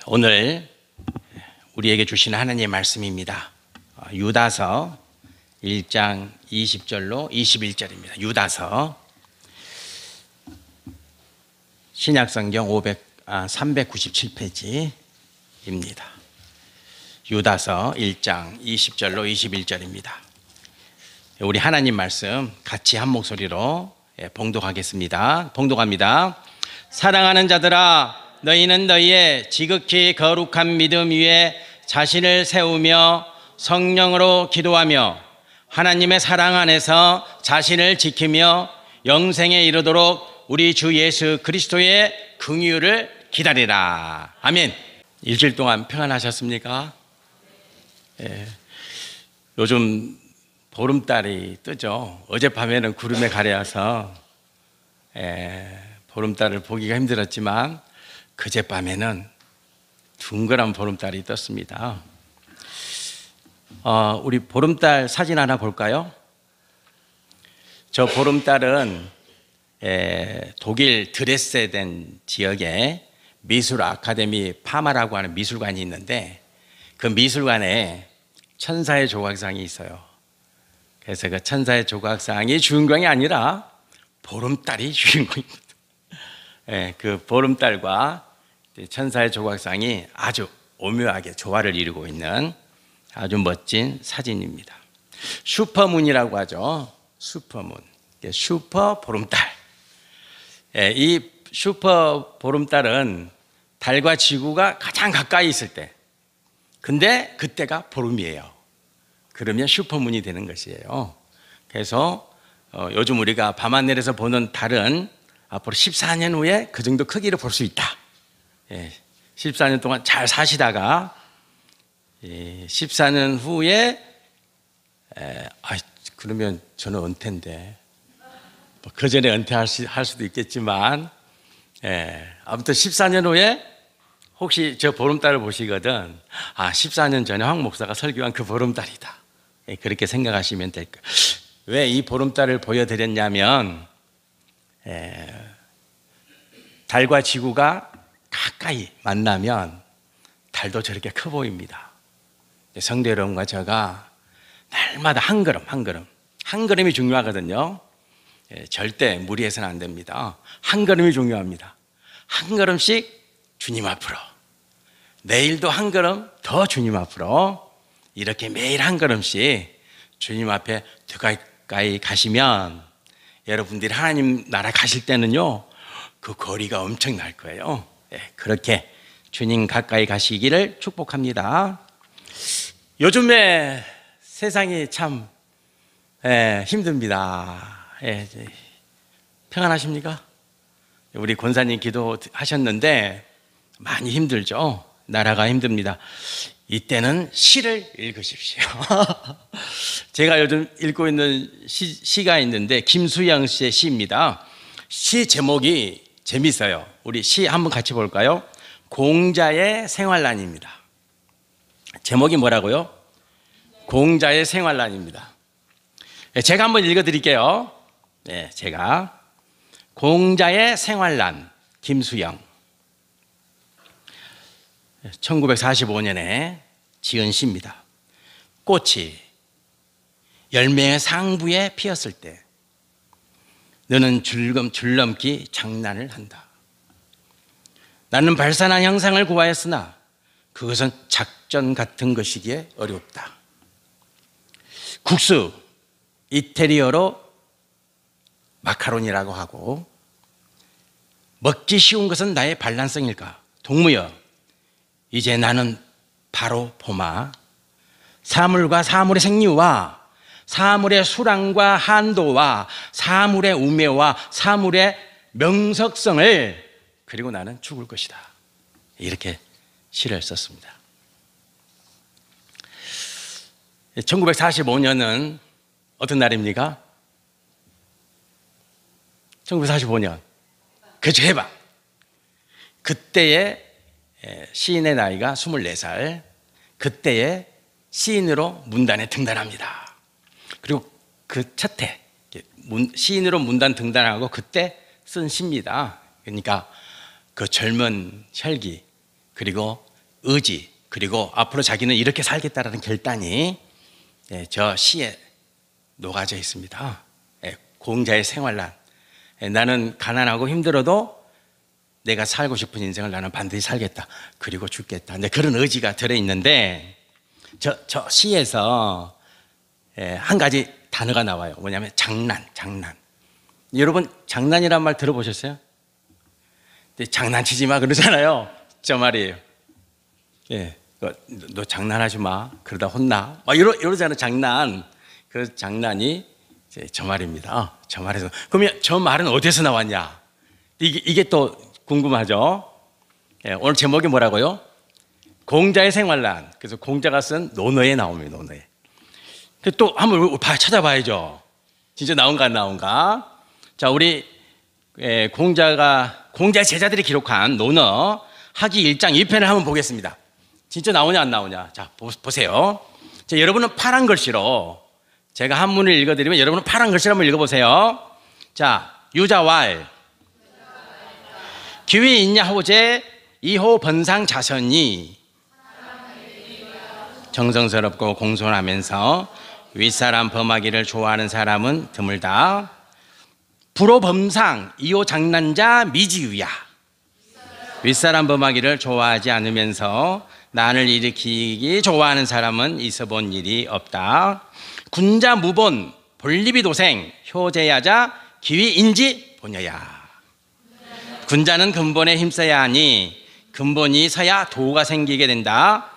오늘 우리에게 주신 하나님의 말씀입니다. 유다서 1장 20절로 21절입니다. 유다서 신약성경 397페이지입니다. 유다서 1장 20절로 21절입니다. 우리 하나님 말씀 같이 한 목소리로 봉독하겠습니다. 봉독합니다. 사랑하는 자들아, 너희는 너희의 지극히 거룩한 믿음 위에 자신을 세우며 성령으로 기도하며 하나님의 사랑 안에서 자신을 지키며 영생에 이르도록 우리 주 예수 그리스도의 긍휼을 기다리라. 아멘. 일주일 동안 평안하셨습니까? 요즘 보름달이 뜨죠. 어젯밤에는 구름에 가려서 보름달을 보기가 힘들었지만 그젯밤에는 둥그런 보름달이 떴습니다. 우리 보름달 사진 하나 볼까요? 저 보름달은 독일 드레스덴 지역에 미술 아카데미 파마라고 하는 미술관이 있는데 그 미술관에 천사의 조각상이 있어요. 그래서 그 천사의 조각상이 주인공이 아니라 보름달이 주인공입니다. 그 보름달과 천사의 조각상이 아주 오묘하게 조화를 이루고 있는 아주 멋진 사진입니다. 슈퍼문이라고 하죠. 슈퍼문, 슈퍼 보름달. 이 슈퍼 보름달은 달과 지구가 가장 가까이 있을 때, 근데 그때가 보름이에요. 그러면 슈퍼문이 되는 것이에요. 그래서 요즘 우리가 밤하늘에서 보는 달은 앞으로 14년 후에 그 정도 크기를 볼 수 있다. 14년 동안 잘 사시다가 14년 후에 그러면 저는 은퇴인데 그 전에 은퇴할 수도 있겠지만 아무튼 14년 후에 혹시 저 보름달을 보시거든 14년 전에 황 목사가 설교한 그 보름달이다. 그렇게 생각하시면 될 거예요. 왜 이 보름달을 보여드렸냐면 달과 지구가 가까이 만나면 달도 저렇게 커 보입니다. 성도 여러분과 제가 날마다 한 걸음이 중요하거든요. 절대 무리해서는 안 됩니다. 한 걸음이 중요합니다. 한 걸음씩 주님 앞으로, 내일도 한 걸음 더 주님 앞으로, 이렇게 매일 한 걸음씩 주님 앞에 더 가까이 가시면 여러분들이 하나님 나라 가실 때는요 그 거리가 엄청날 거예요. 그렇게 주님 가까이 가시기를 축복합니다. 요즘에 세상이 참 힘듭니다. 평안하십니까? 우리 권사님 기도하셨는데 많이 힘들죠. 나라가 힘듭니다. 이때는 시를 읽으십시오. 제가 요즘 읽고 있는 시가 있는데 김수영 씨의 시입니다. 시 제목이 재밌어요. 우리 시 한번 같이 볼까요? 공자의 생활란입니다. 제목이 뭐라고요? 공자의 생활란입니다. 제가 한번 읽어드릴게요. 제가 공자의 생활란, 김수영. 1945년에 지은 시입니다. 꽃이 열매의 상부에 피었을 때 너는 줄넘기 장난을 한다. 나는 발산한 형상을 구하였으나 그것은 작전 같은 것이기에 어렵다. 국수, 이태리어로 마카로니라고 하고, 먹기 쉬운 것은 나의 반란성일까? 동무여, 이제 나는 바로 보마. 사물과 사물의 생리와 사물의 수랑과 한도와 사물의 우매와 사물의 명석성을, 그리고 나는 죽을 것이다. 이렇게 시를 썼습니다. 1945년은 어떤 날입니까? 1945년 그죠, 해방. 그때의 시인의 나이가 24살. 그때의 시인으로 문단에 등단합니다. 그리고 그 첫 해 시인으로 문단 등단하고 그때 쓴 시입니다. 그러니까 그 젊은 혈기, 그리고 의지, 그리고 앞으로 자기는 이렇게 살겠다라는 결단이 저 시에 녹아져 있습니다. 공자의 생활란. 나는 가난하고 힘들어도 내가 살고 싶은 인생을 나는 반드시 살겠다. 그리고 죽겠다. 근데 그런 의지가 들어있는데 저 시에서 한 가지 단어가 나와요. 뭐냐면 장난. 여러분 장난이란 말 들어보셨어요? 장난치지 마 그러잖아요. 저 말이에요. 너 장난하지 마. 그러다 혼나. 막 이러잖아요. 장난. 그 장난이 저 말입니다. 저 말에서. 그러면 저 말은 어디서 나왔냐? 이게 또 궁금하죠? 오늘 제목이 뭐라고요? 공자의 생활란. 그래서 공자가 쓴 논어에 나옵니다. 논어에. 또 한번 찾아봐야죠. 진짜 나온가 안 나온가? 자, 우리 공자의 제자들이 기록한 논어 하기 1장 2편을 한번 보겠습니다. 진짜 나오냐 안 나오냐? 자, 보세요. 자, 여러분은 파란 글씨로 제가 한문을 읽어드리면 여러분은 파란 글씨로 한번 읽어보세요. 자, 유자왈 기위 있냐 호재 이호 번상 자선이 정성스럽고 공손하면서 윗사람 범하기를 좋아하는 사람은 드물다. 불호범상 이호 장난자 미지유야. 윗사람 범하기를 좋아하지 않으면서 난을 일으키기 좋아하는 사람은 있어본 일이 없다. 군자 무본 볼리비 도생 효제야자 기위인지 보녀야. 군자는 근본에 힘써야 하니 근본이 서야 도가 생기게 된다.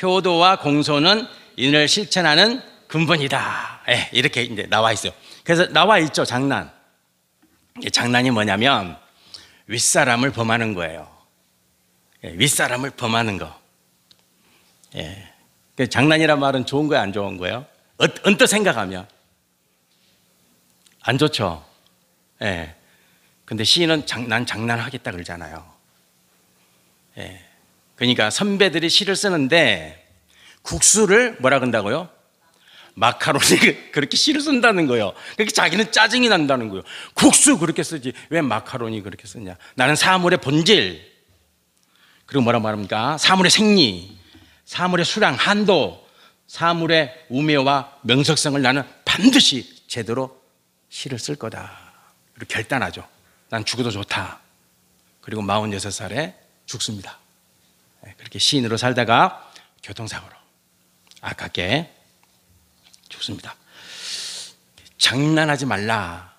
효도와 공손은 이를 실천하는 근본이다. 이렇게 이제 나와 있어요. 그래서 나와 있죠, 장난. 장난이 뭐냐면 윗사람을 범하는 거예요. 윗사람을 범하는 거. 장난이란 말은 좋은 거예요, 안 좋은 거예요? 언뜻 생각하면 안 좋죠. 근데 시인은 난 장난하겠다 그러잖아요. 그러니까 선배들이 시를 쓰는데 국수를 뭐라 그런다고요? 마카로니 그렇게 시를 쓴다는 거예요. 그렇게 자기는 짜증이 난다는 거예요. 국수 그렇게 쓰지 왜 마카로니 그렇게 쓰냐? 나는 사물의 본질, 그리고 뭐라 말합니까? 사물의 생리, 사물의 수량, 한도, 사물의 우매와 명석성을 나는 반드시 제대로 시를 쓸 거다. 그리고 결단하죠. 난 죽어도 좋다. 그리고 46살에 죽습니다. 그렇게 시인으로 살다가 교통사고로 아깝게 죽습니다. 장난하지 말라.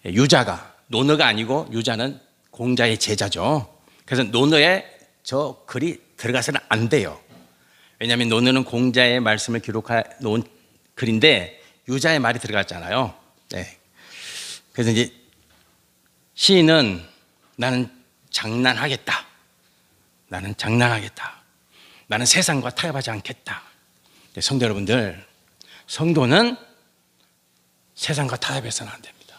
유자가, 논어가 아니고 유자는 공자의 제자죠. 그래서 논어에 저 글이 들어가서는 안 돼요. 왜냐하면 논어는 공자의 말씀을 기록해 놓은 글인데 유자의 말이 들어갔잖아요. 그래서 이제 시인은 나는 장난하겠다. 나는 장난하겠다. 나는 세상과 타협하지 않겠다. 성도 여러분들, 성도는 세상과 타협해서는 안 됩니다.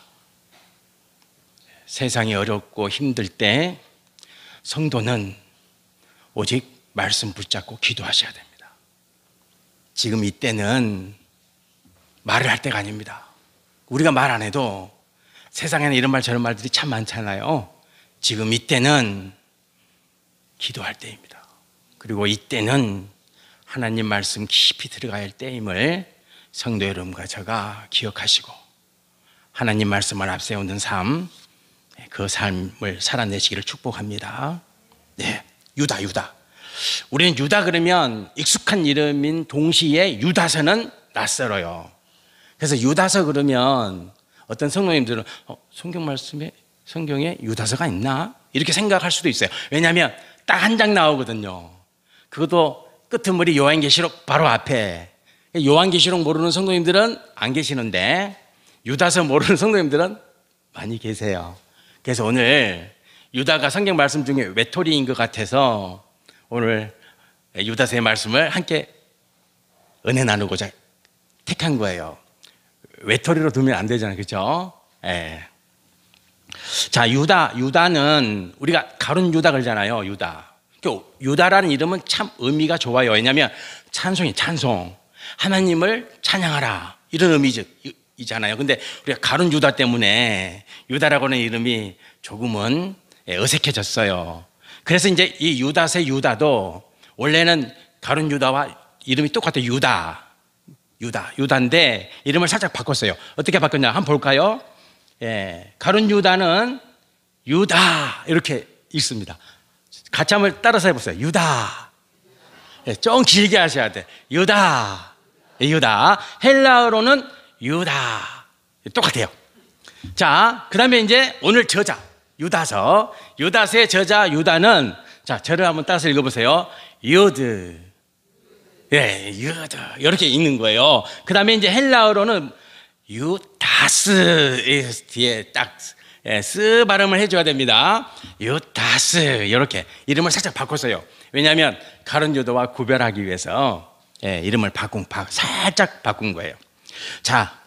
세상이 어렵고 힘들 때 성도는 오직 말씀 붙잡고 기도하셔야 됩니다. 지금 이때는 말을 할 때가 아닙니다. 우리가 말 안 해도 세상에는 이런 말 저런 말들이 참 많잖아요. 지금 이때는 기도할 때입니다. 그리고 이때는 하나님 말씀 깊이 들어가야 할 때임을 성도 여러분과 제가 기억하시고 하나님 말씀을 앞세우는 삶, 그 삶을 살아내시기를 축복합니다. 유다. 우리는 유다 그러면 익숙한 이름인 동시에 유다서는 낯설어요. 그래서 유다서 그러면 어떤 성도님들은 성경 말씀에 성경에 유다서가 있나? 이렇게 생각할 수도 있어요. 왜냐하면 딱 한 장 나오거든요. 그것도 끄트머리 요한계시록 바로 앞에. 요한계시록 모르는 성도님들은 안 계시는데 유다서 모르는 성도님들은 많이 계세요. 그래서 오늘 유다가 성경 말씀 중에 외톨이인 것 같아서 오늘 유다서의 말씀을 함께 은혜 나누고자 택한 거예요. 외톨이로 두면 안 되잖아요. 그렇죠? 자, 유다는 우리가 가룟 유다 그러잖아요. 유다라는 이름은 참 의미가 좋아요. 왜냐하면 찬송, 하나님을 찬양하라 이런 의미잖아요. 근데 우리가 가룟 유다 때문에 유다라고 하는 이름이 조금은 어색해졌어요. 그래서 이제 이 유다서의 유다도 원래는 가룟 유다와 이름이 똑같아요. 유다인데 이름을 살짝 바꿨어요. 어떻게 바꿨냐 한번 볼까요? 예, 가룟 유다는 유다 이렇게 읽습니다. 같이 한번 따라서 해보세요. 유다. 예, 좀 길게 하셔야 돼. 유다. 예, 유다. 헬라어로는 유다. 똑같아요. 자, 그 다음에 이제 오늘 저자 유다서의 저자 유다는, 자, 저를 한번 따라서 읽어보세요. 유드. 예, 유드. 이렇게 읽는 거예요. 그 다음에 이제 헬라어로는 유다스. 뒤에 딱, 예, 쓰 발음을 해줘야 됩니다. 유다스. 이렇게 이름을 살짝 바꿨어요. 왜냐하면 가룟 유다와 구별하기 위해서, 예, 이름을 살짝 바꾼 거예요. 자,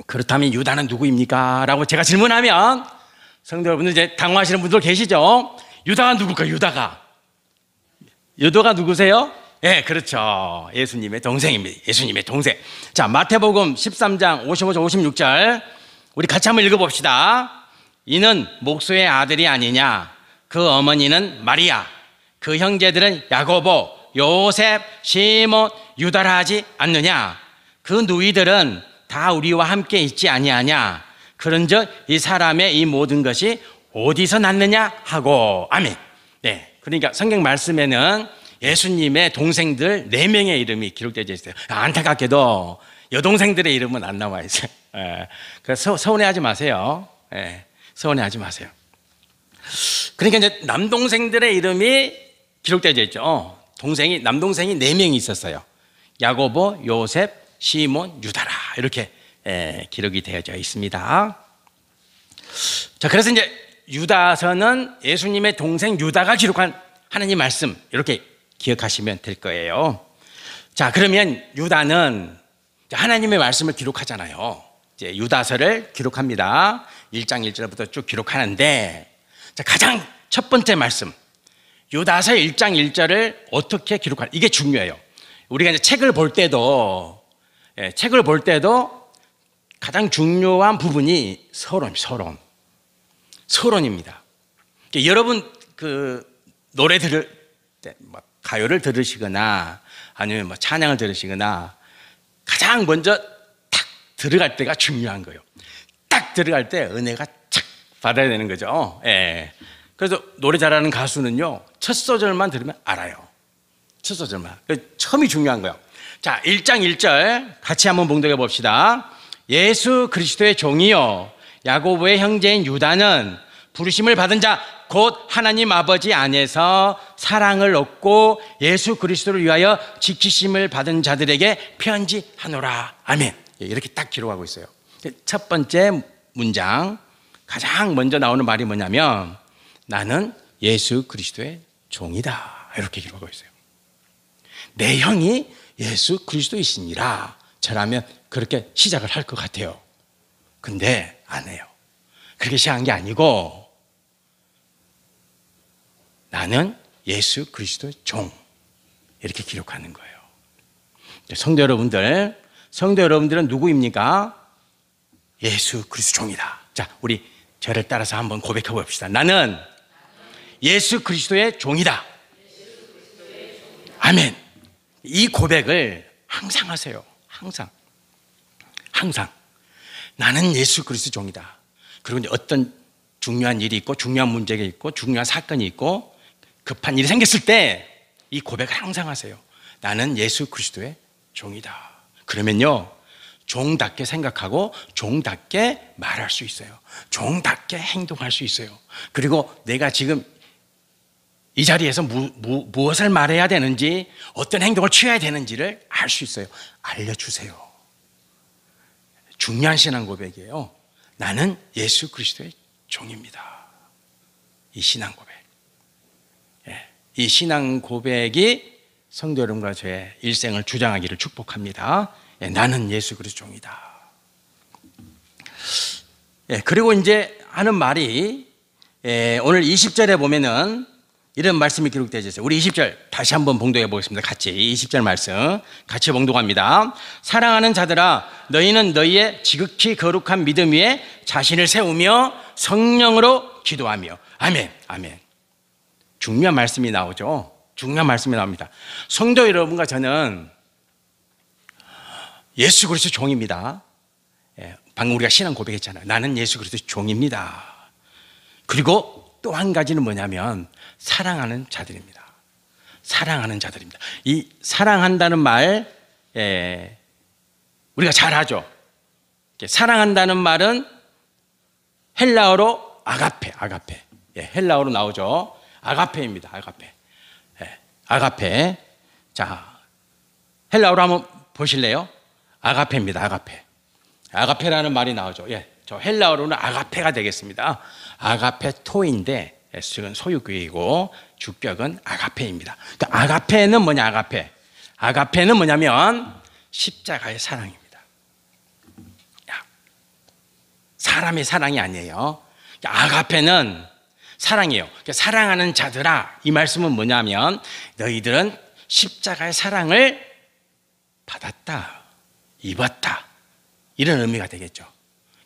그렇다면 유다는 누구입니까? 라고 제가 질문하면 성도 여러분들 이제 당황하시는 분들 계시죠? 유다가 누굴까요? 유다가 누구세요? 예, 그렇죠. 예수님의 동생입니다. 예수님의 동생. 자, 마태복음 13장 55절 56절 우리 같이 한번 읽어봅시다. 이는 목수의 아들이 아니냐? 그 어머니는 마리아, 그 형제들은 야고보, 요셉, 시몬, 유다라 하지 않느냐? 그 누이들은 다 우리와 함께 있지 아니하냐? 그런즉 이 사람의 이 모든 것이 어디서 났느냐 하고. 아멘. 네, 그러니까 성경 말씀에는 예수님의 동생들 4명의 이름이 기록되어 있어요. 안타깝게도 여동생들의 이름은 안 나와 있어요. 예, 그래서 서운해하지 마세요. 예, 서운해하지 마세요. 그러니까 이제 남동생들의 이름이 기록되어 있죠. 남동생이 4명이 있었어요. 야고보, 요셉, 시몬, 유다라 이렇게 기록이 되어져 있습니다. 자, 그래서 이제 유다서는 예수님의 동생 유다가 기록한 하나님 말씀 이렇게 기억하시면 될 거예요. 자, 그러면 유다는 하나님의 말씀을 기록하잖아요. 이제 유다서를 기록합니다. 1장 1절부터 쭉 기록하는데, 자, 가장 첫 번째 말씀 유다서 1장 1절을 어떻게 기록하냐, 이게 중요해요. 우리가 이제 책을 볼 때도 가장 중요한 부분이 서론입니다. 여러분 그 노래 들을 때, 가요를 들으시거나 아니면 찬양을 들으시거나 가장 먼저 딱 들어갈 때가 중요한 거예요. 딱 들어갈 때 은혜가 착 받아야 되는 거죠. 예. 그래서 노래 잘하는 가수는요, 첫 소절만 들으면 알아요. 첫 소절만. 처음이 중요한 거예요. 자, 1장 1절 같이 한번 봉독해 봅시다. 예수 그리스도의 종이요 야고보의 형제인 유다는 부르심을 받은 자 곧 하나님 아버지 안에서 사랑을 얻고 예수 그리스도를 위하여 지키심을 받은 자들에게 편지하노라. 아멘. 이렇게 딱 기록하고 있어요. 첫 번째 문장 가장 먼저 나오는 말이 뭐냐면 나는 예수 그리스도의 종이다. 이렇게 기록하고 있어요. 내 형이 예수 그리스도이시니라. 저라면 그렇게 시작을 할 것 같아요. 근데 안 해요. 그렇게 시작한 게 아니고 나는 예수 그리스도의 종, 이렇게 기록하는 거예요. 성도 여러분들은 누구입니까? 예수 그리스도 종이다. 자, 우리 저를 따라서 한번 고백해 봅시다. 나는 예수 그리스도의 종이다. 아멘. 이 고백을 항상 하세요. 항상 나는 예수 그리스도 종이다. 그리고 이제 어떤 중요한 일이 있고 중요한 문제가 있고 중요한 사건이 있고 급한 일이 생겼을 때 이 고백을 항상 하세요. 나는 예수 그리스도의 종이다. 그러면요, 종답게 생각하고 종답게 말할 수 있어요. 종답게 행동할 수 있어요. 그리고 내가 지금 이 자리에서 무엇을 말해야 되는지, 어떤 행동을 취해야 되는지를 알 수 있어요. 알려주세요. 중요한 신앙 고백이에요. 나는 예수 그리스도의 종입니다. 이 신앙 고백. 이 신앙 고백이 성도 여러분과 저의 일생을 주장하기를 축복합니다. 나는 예수 그리스도 종이다. 그리고 이제 하는 말이 오늘 20절에 보면은 이런 말씀이 기록되어 있어요. 우리 20절 다시 한번 봉독해 보겠습니다. 같이 20절 말씀 같이 봉독합니다. 사랑하는 자들아, 너희는 너희의 지극히 거룩한 믿음 위에 자신을 세우며 성령으로 기도하며. 아멘. 아멘. 중요한 말씀이 나오죠. 중요한 말씀이 나옵니다. 성도 여러분과 저는 예수 그리스도 종입니다. 방금 우리가 신앙 고백했잖아요. 나는 예수 그리스도 종입니다. 그리고 또 한 가지는 뭐냐면 사랑하는 자들입니다. 사랑하는 자들입니다. 이 사랑한다는 말 우리가 잘 하죠. 사랑한다는 말은 헬라어로 아가페. 헬라어로 나오죠. 아가페입니다. 아가페. 자, 헬라어로 한번 보실래요? 아가페입니다. 아가페라는 말이 나오죠. 저 헬라어로는 아가페가 되겠습니다. 아가페토인데 S는 소유격이고 주격은 아가페입니다. 그러니까 아가페는 뭐냐? 아가페는 뭐냐면 십자가의 사랑입니다. 사람의 사랑이 아니에요. 아가페는 사랑이에요. 그러니까 사랑하는 자들아, 이 말씀은 뭐냐면 너희들은 십자가의 사랑을 받았다, 입었다, 이런 의미가 되겠죠.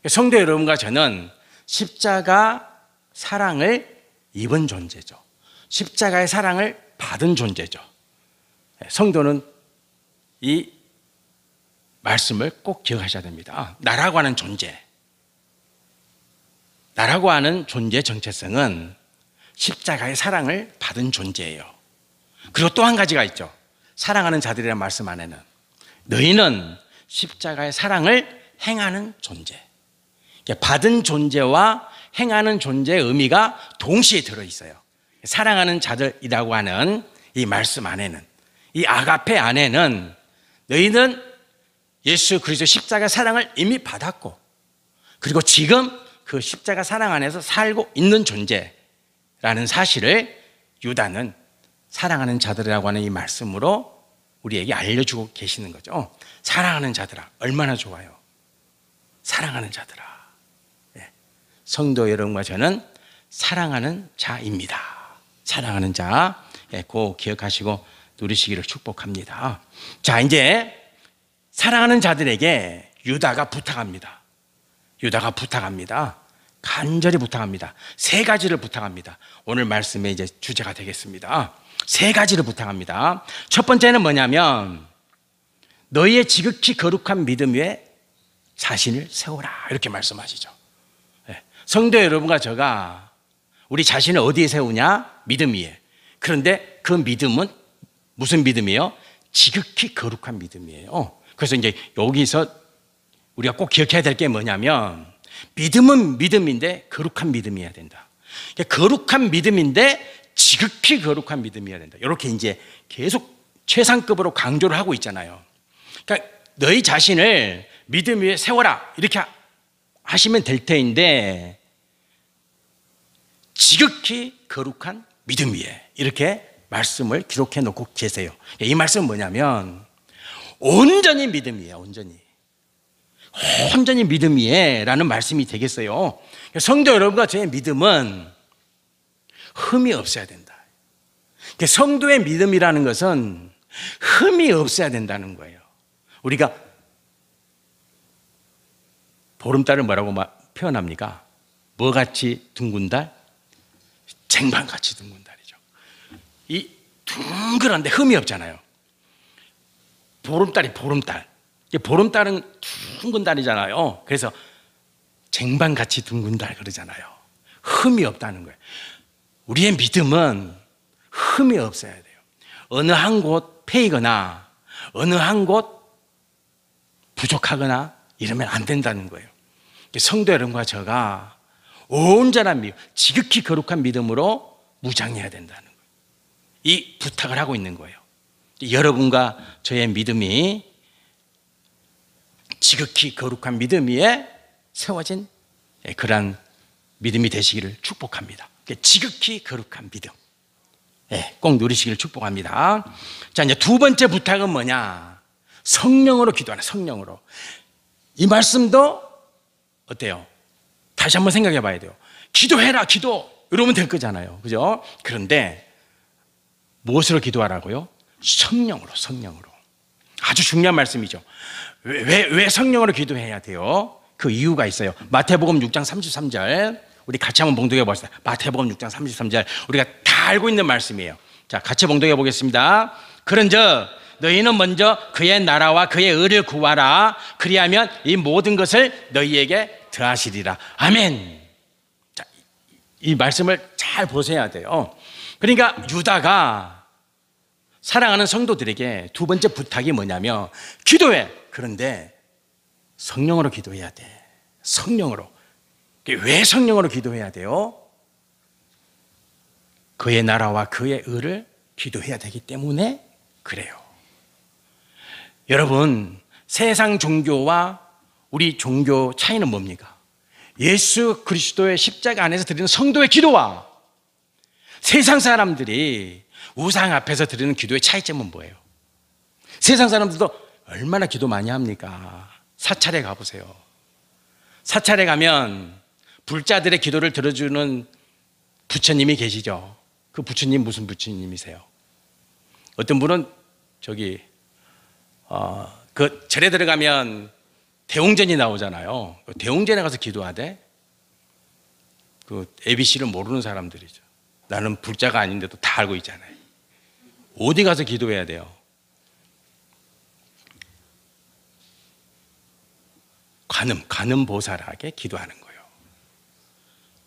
성도 여러분과 저는 십자가 사랑을 입은 존재죠. 십자가의 사랑을 받은 존재죠. 성도는 이 말씀을 꼭 기억하셔야 됩니다. 나라고 하는 존재의 정체성은 십자가의 사랑을 받은 존재예요. 그리고 또 한 가지가 있죠. 사랑하는 자들이라는 말씀 안에는 너희는 십자가의 사랑을 행하는 존재, 받은 존재와 행하는 존재의 의미가 동시에 들어있어요. 사랑하는 자들이라고 하는 이 말씀 안에는, 이 아가페 안에는 너희는 예수 그리스도 십자가 사랑을 이미 받았고, 그리고 지금 그 십자가 사랑 안에서 살고 있는 존재라는 사실을 유다는 사랑하는 자들이라고 하는 이 말씀으로 우리에게 알려주고 계시는 거죠. 사랑하는 자들아, 얼마나 좋아요. 사랑하는 자들아. 성도 여러분과 저는 사랑하는 자입니다. 사랑하는 자, 꼭 기억하시고 누리시기를 축복합니다. 자, 이제 사랑하는 자들에게 유다가 부탁합니다. 간절히 부탁합니다. 세 가지를 부탁합니다. 오늘 말씀의 이제 주제가 되겠습니다. 세 가지를 부탁합니다. 첫 번째는 뭐냐면 너희의 지극히 거룩한 믿음 위에 자신을 세워라, 이렇게 말씀하시죠. 성도 여러분과 저가 우리 자신을 어디에 세우냐? 믿음 위에. 그런데 그 믿음은 무슨 믿음이에요? 지극히 거룩한 믿음이에요. 그래서 이제 여기서 우리가 꼭 기억해야 될 게 뭐냐면 믿음은 믿음인데 거룩한 믿음이어야 된다. 거룩한 믿음인데 지극히 거룩한 믿음이어야 된다. 이렇게 이제 계속 최상급으로 강조를 하고 있잖아요. 그러니까 너희 자신을 믿음 위에 세워라, 이렇게 하시면 될 터인데 지극히 거룩한 믿음 위에 이렇게 말씀을 기록해 놓고 계세요. 이 말씀은 뭐냐면 온전히 믿음이에요. 온전히 믿음 위에 라는 말씀이 되겠어요. 성도 여러분과 저의 믿음은 흠이 없어야 된다. 성도의 믿음이라는 것은 흠이 없어야 된다는 거예요. 우리가 보름달을 뭐라고 표현합니까? 뭐같이 둥근 달? 쟁반같이 둥근 달이죠. 이 둥그런데 흠이 없잖아요. 보름달은 둥근 달이잖아요. 그래서 쟁반같이 둥근 달 그러잖아요. 흠이 없다는 거예요. 우리의 믿음은 흠이 없어야 돼요. 어느 한 곳 패이거나 어느 한 곳 부족하거나 이러면 안 된다는 거예요. 성도 여러분과 저가 온전한 믿음, 지극히 거룩한 믿음으로 무장해야 된다는 거예요. 이 부탁을 하고 있는 거예요. 여러분과 저의 믿음이 지극히 거룩한 믿음 위에 세워진 그러한 믿음이 되시기를 축복합니다. 지극히 거룩한 믿음, 꼭 누리시기를 축복합니다. 자, 이제 두 번째 부탁은 뭐냐? 성령으로 기도하라. 성령으로. 이 말씀도 어때요? 다시 한번 생각해 봐야 돼요. 기도해라, 기도. 이러면 될 거잖아요. 그죠? 그런데 무엇으로 기도하라고요? 성령으로. 아주 중요한 말씀이죠. 왜 성령으로 기도해야 돼요? 그 이유가 있어요. 마태복음 6장 33절 우리 같이 한번 봉독해 봅시다. 마태복음 6장 33절 우리가 다 알고 있는 말씀이에요. 자, 같이 봉독해 보겠습니다. 그런즉 너희는 먼저 그의 나라와 그의 의를 구하라. 그리하면 이 모든 것을 너희에게 더하시리라. 아멘. 자, 이 말씀을 잘 보셔야 돼요. 그러니까 유다가 사랑하는 성도들에게 두 번째 부탁이 뭐냐면 기도해. 그런데 성령으로 기도해야 돼. 성령으로. 왜 성령으로 기도해야 돼요? 그의 나라와 그의 의를 기도해야 되기 때문에 그래요. 여러분, 세상 종교와 우리 종교 차이는 뭡니까? 예수 그리스도의 십자가 안에서 드리는 성도의 기도와 세상 사람들이 우상 앞에서 드리는 기도의 차이점은 뭐예요? 세상 사람들도 얼마나 기도 많이 합니까? 사찰에 가보세요. 사찰에 가면 불자들의 기도를 들어주는 부처님이 계시죠. 그 부처님 무슨 부처님이세요? 어떤 분은 그 절에 들어가면 대웅전이 나오잖아요. 대웅전에 가서 기도하대. 그 ABC를 모르는 사람들이죠. 나는 불자가 아닌데도 다 알고 있잖아요. 어디 가서 기도해야 돼요? 관음보살에게 기도하는 거예요.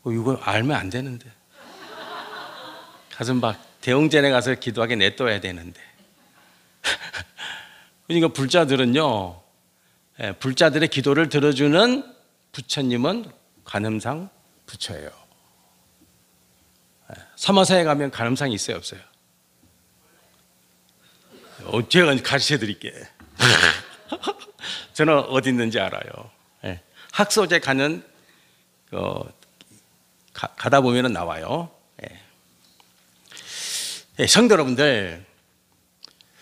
이거 알면 안 되는데. 가서 막 대웅전에 가서 기도하게 냅둬야 되는데. 그러니까 불자들은요, 불자들의 기도를 들어주는 부처님은 관음상 부처예요. 사마사에 가면 관음상이 있어요, 없어요? 제가 가르쳐 드릴게. 저는 어디 있는지 알아요. 학소제 가는 가다 보면 나와요. 성도 여러분들,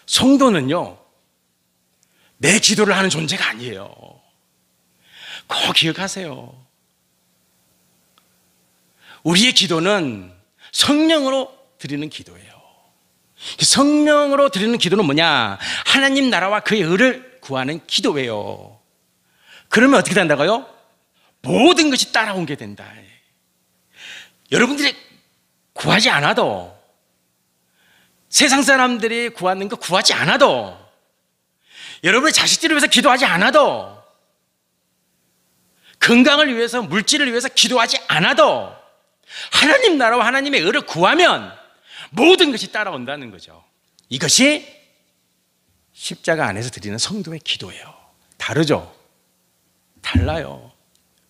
성도는요 내 기도를 하는 존재가 아니에요. 꼭 기억하세요. 우리의 기도는 성령으로 드리는 기도예요. 성령으로 드리는 기도는 뭐냐? 하나님 나라와 그의 의를 구하는 기도예요. 그러면 어떻게 된다고요? 모든 것이 따라온 게 된다. 여러분들이 구하지 않아도, 세상 사람들이 구하는 거 구하지 않아도, 여러분의 자식들을 위해서 기도하지 않아도, 건강을 위해서, 물질을 위해서 기도하지 않아도 하나님 나라와 하나님의 의를 구하면 모든 것이 따라온다는 거죠. 이것이 십자가 안에서 드리는 성도의 기도예요. 다르죠? 달라요.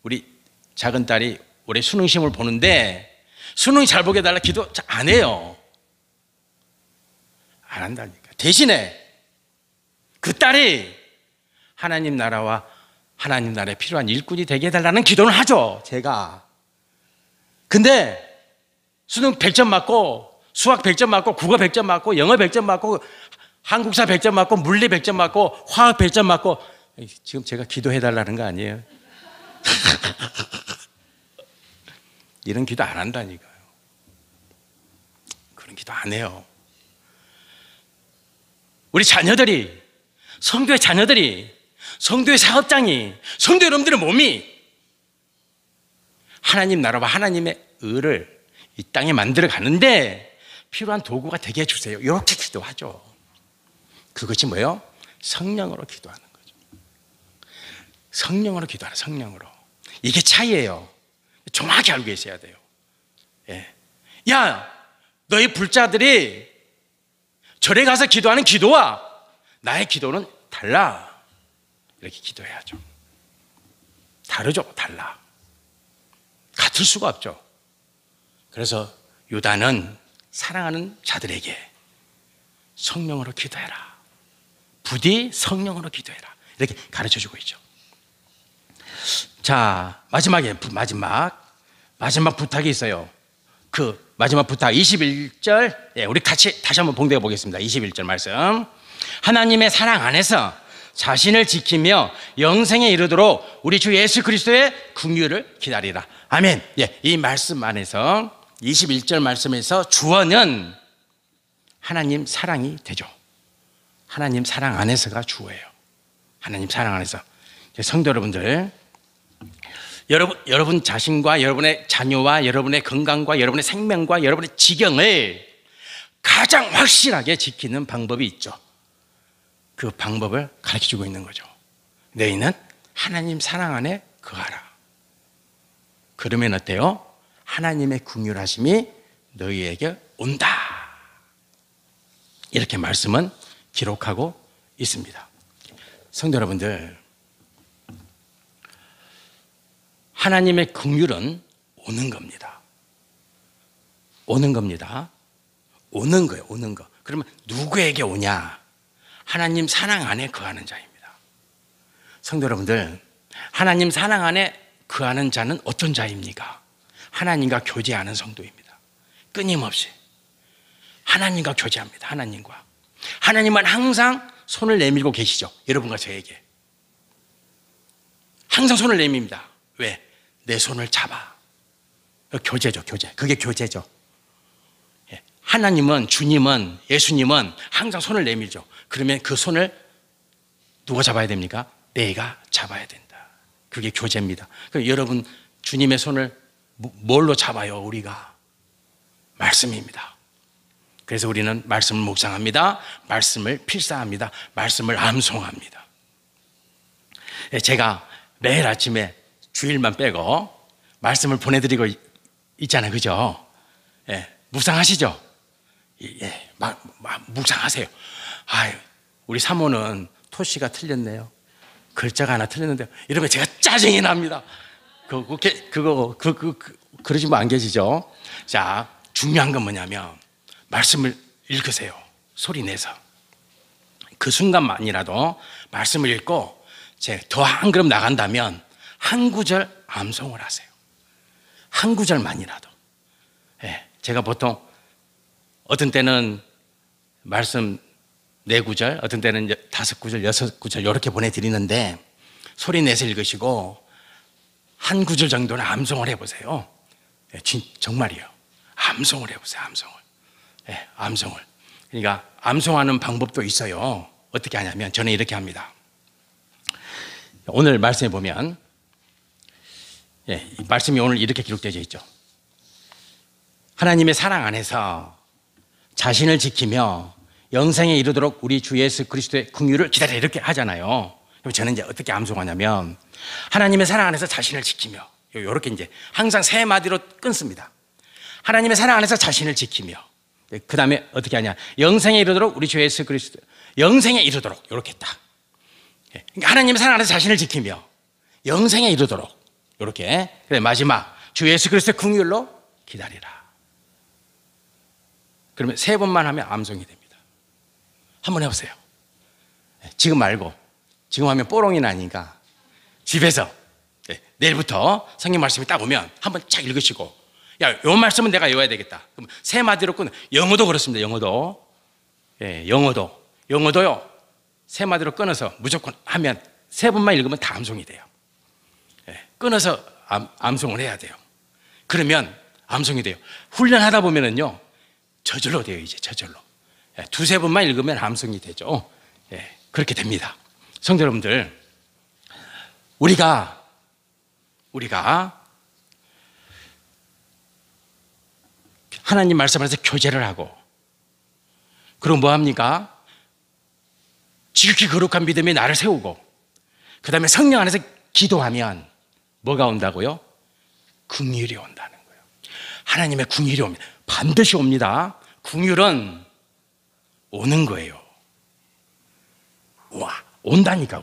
우리 작은 딸이 올해 수능 시험을 보는데 수능 잘 보게 해달라 기도 잘 안 해요. 안 한다니까. 대신에 그 딸이 하나님 나라와 하나님 나라에 필요한 일꾼이 되게 해달라는 기도는 하죠, 제가. 근데 수능 100점 맞고, 수학 100점 맞고, 국어 100점 맞고, 영어 100점 맞고, 한국사 100점 맞고, 물리 100점 맞고, 화학 100점 맞고, 지금 제가 기도해달라는 거 아니에요? 이런 기도 안 한다니까요. 그런 기도 안 해요. 우리 자녀들이, 성도의 자녀들이, 성도의 사업장이, 성도 여러분들의 몸이 하나님 나라와 하나님의 의를 이 땅에 만들어 가는데 필요한 도구가 되게 해주세요. 이렇게 기도하죠. 그것이 뭐예요? 성령으로 기도하는 거죠. 성령으로 기도하는, 성령으로. 이게 차이예요. 정확히 알고 계셔야 돼요. 야, 너희 불자들이 절에 가서 기도하는 기도와 나의 기도는 달라. 이렇게 기도해야죠. 다르죠? 달라. 같을 수가 없죠. 그래서 유다는 사랑하는 자들에게 성령으로 기도해라. 부디 성령으로 기도해라. 이렇게 가르쳐 주고 있죠. 자, 마지막 부탁이 있어요. 그 마지막 부탁 21절, 우리 같이 다시 한번 봉독해 보겠습니다. 21절 말씀. 하나님의 사랑 안에서 자신을 지키며 영생에 이르도록 우리 주 예수 그리스도의 긍휼을 기다리라. 아멘. 이 말씀 안에서 21절 말씀에서 주어는 하나님 사랑이 되죠. 하나님 사랑 안에서가 주어예요. 하나님 사랑 안에서. 성도 여러분들, 여러분 자신과 여러분의 자녀와 여러분의 건강과 여러분의 생명과 여러분의 지경을 가장 확실하게 지키는 방법이 있죠. 그 방법을 가르쳐주고 있는 거죠. 너희는 하나님 사랑 안에 거하라. 그러면 어때요? 하나님의 긍휼하심이 너희에게 온다. 이렇게 말씀은 기록하고 있습니다. 성도 여러분들, 하나님의 긍휼은 오는 겁니다. 오는 겁니다. 오는 거예요. 오는 거. 그러면 누구에게 오냐? 하나님 사랑 안에 거하는 자입니다. 성도 여러분들, 하나님 사랑 안에 거하는 자는 어떤 자입니까? 하나님과 교제하는 성도입니다. 끊임없이 하나님과 교제합니다. 하나님과. 하나님은 항상 손을 내밀고 계시죠. 여러분과 저에게 항상 손을 내밉니다. 왜? 내 손을 잡아. 교제죠. 교제. 그게 교제죠. 하나님은, 주님은, 예수님은 항상 손을 내밀죠. 그러면 그 손을 누가 잡아야 됩니까? 내가 잡아야 된다. 그게 교제입니다. 그럼 여러분, 주님의 손을 뭘로 잡아요? 우리가 말씀입니다. 그래서 우리는 말씀을 묵상합니다. 말씀을 필사합니다. 말씀을 암송합니다. 제가 매일 아침에 주일만 빼고 말씀을 보내드리고 있잖아요. 그죠? 묵상하시죠? 묵상하세요. 우리 사모는 토시가 틀렸네요. 글자가 하나 틀렸는데, 이러면 제가 짜증이 납니다. 그러신 분 안 계시죠? 자, 중요한 건 뭐냐면, 말씀을 읽으세요. 소리 내서. 그 순간만이라도 말씀을 읽고, 더 한 걸음 나간다면, 한 구절 암송을 하세요. 한 구절만이라도. 제가 보통, 어떤 때는 말씀 4구절, 어떤 때는 5구절, 6구절 이렇게 보내드리는데 소리 내서 읽으시고 한 구절 정도는 암송을 해보세요. 정말이요. 암송을 해보세요. 암송을. 암송을. 그러니까 암송하는 방법도 있어요. 어떻게 하냐면 저는 이렇게 합니다. 오늘 말씀에 보면 이 말씀이 오늘 이렇게 기록되어 있죠. 하나님의 사랑 안에서 자신을 지키며 영생에 이르도록 우리 주 예수 그리스도의 긍휼을 기다려, 이렇게 하잖아요. 그럼 저는 이제 어떻게 암송하냐면 하나님의 사랑 안에서 자신을 지키며, 이렇게 이제 항상 세 마디로 끊습니다. 하나님의 사랑 안에서 자신을 지키며, 그 다음에 어떻게 하냐? 영생에 이르도록 우리 주 예수 그리스도, 영생에 이르도록, 이렇게 딱. 그러니까 하나님의 사랑 안에서 자신을 지키며 영생에 이르도록, 이렇게. 그래, 마지막 주 예수 그리스도의 긍휼로 기다리라. 그러면 3번만 하면 암송이 됩니다. 한번 해보세요. 지금 말고, 지금 하면 뽀롱이 나니까 집에서 내일부터 성경 말씀이 딱 오면 한번 쫙 읽으시고, 야, 요 말씀은 내가 외워야 되겠다. 그럼 3마디로 끊어. 영어도 그렇습니다. 영어도. 영어도요. 3마디로 끊어서 무조건 하면 3번만 읽으면 다 암송이 돼요. 끊어서 암송을 해야 돼요. 그러면 암송이 돼요. 훈련하다 보면은요, 저절로 돼요. 이제 저절로. 2-3번만 읽으면 암송이 되죠. 그렇게 됩니다. 성도 여러분들, 우리가 하나님 말씀 안에서 교제를 하고, 그리고 뭐 합니까? 지극히 거룩한 믿음이 나를 세우고, 그 다음에 성령 안에서 기도하면 뭐가 온다고요? 긍휼이 온다는 거예요. 하나님의 긍휼이 옵니다. 반드시 옵니다. 긍휼은 오는 거예요. 온다니까.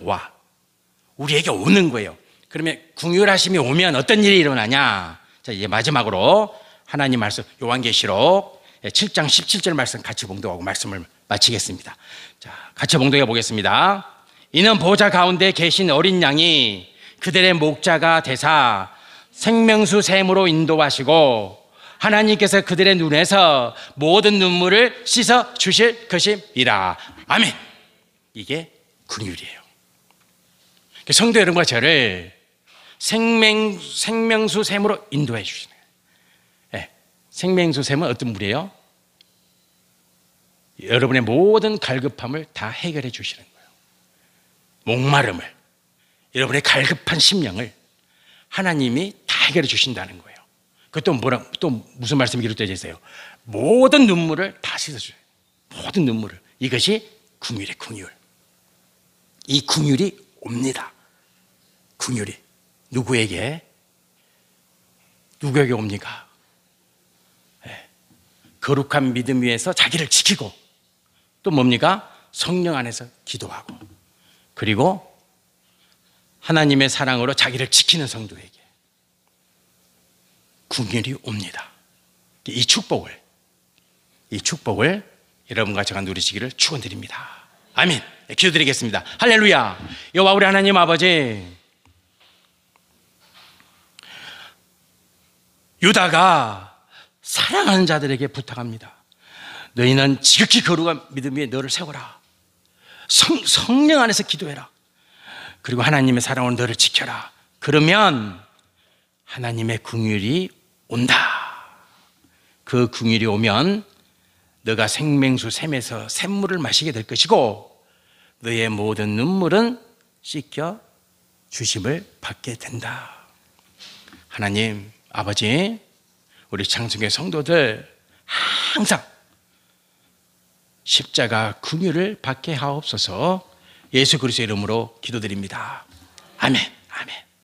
우리에게 오는 거예요. 그러면 긍휼하심이 오면 어떤 일이 일어나냐? 자, 이제 마지막으로 하나님 말씀, 요한계시록 7장 17절 말씀 같이 봉독하고 말씀을 마치겠습니다. 자, 같이 봉독해 보겠습니다. 이는 보좌 가운데 계신 어린 양이 그들의 목자가 되사 생명수 샘으로 인도하시고 하나님께서 그들의 눈에서 모든 눈물을 씻어 주실 것임이라. 아멘. 이게 긍휼이에요. 성도 여러분과 저를 생명수 샘으로 인도해 주시는 거예요. 생명수 샘은 어떤 물이에요? 여러분의 모든 갈급함을 다 해결해 주시는 거예요. 목마름을, 여러분의 갈급한 심령을 하나님이 다 해결해 주신다는 거예요. 그것도 또 무슨 말씀이 기록되어 있어요? 모든 눈물을 다 씻어줘요. 모든 눈물을. 이것이 긍휼의 긍휼. 이 긍휼이 옵니다. 긍휼이 누구에게 옵니까? 네. 거룩한 믿음 위에서 자기를 지키고 또 뭡니까? 성령 안에서 기도하고 그리고 하나님의 사랑으로 자기를 지키는 성도에게 긍휼이 옵니다. 이 축복을 여러분과 제가 누리시기를 축원드립니다. 아멘. 기도드리겠습니다. 할렐루야. 여호와 우리 하나님 아버지, 유다가 사랑하는 자들에게 부탁합니다. 너희는 지극히 거룩한 믿음 위에 너를 세워라. 성령 안에서 기도해라. 그리고 하나님의 사랑으로 너를 지켜라. 그러면 하나님의 긍휼이 온다. 그 긍휼이 오면 너가 생명수 샘에서 샘물을 마시게 될 것이고 너의 모든 눈물은 씻겨 주심을 받게 된다. 하나님 아버지, 우리 창중의 성도들 항상 십자가 긍휼을 받게 하옵소서. 예수 그리스도의 이름으로 기도드립니다. 아멘.